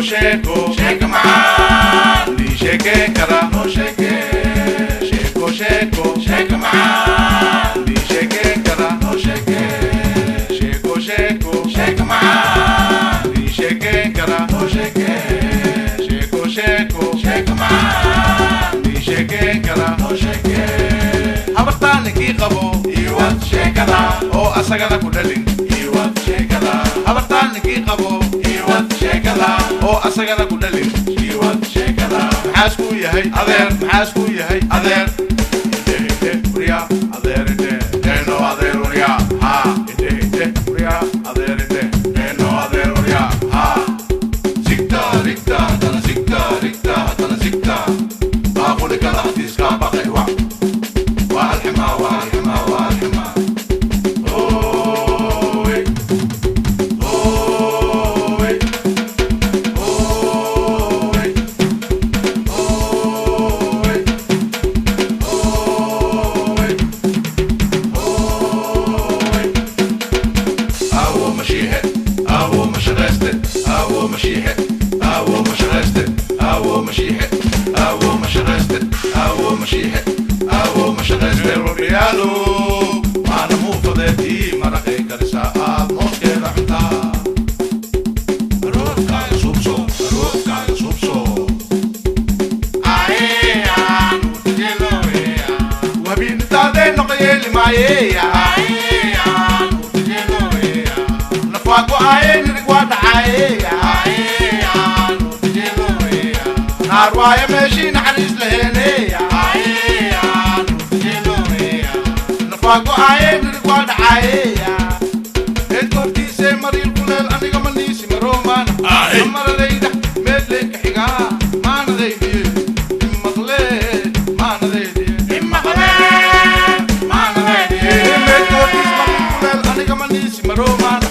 Sheko, shake man, ni shake kara, no shake. Sheko, sheko, shake man, ni shake kara, no shake. Sheko, sheko, shake man, ni shake kara, no shake. Sheko, sheko, shake man, ni shake kara, no shake. Habartan ki qabo, iwat shekada, o asagada kudalin, iwat shekada. Habartan ki qabo. oo asagana ku dhalin jiwad sheekada maxaas ku yahay adeer maxaas ku yahay adeer inde uriya adeer inde no adeer uriya ha inde uriya adeer inde no adeer uriya ha zikta rikta tana zikta rikta tana zikta aqul kala diska baqwa wa alhima wa alhima wa alhima Arwaya meshi naxariis laheelaya nafago aye nirigwa dhacaya edkortiise mariil kuleel aniga maniisi maroomana amaradayda meedley ka xigaa maanadaydiye imaqle maanadaydiye edkortiis mariil kuleel aniga maniisi maroomana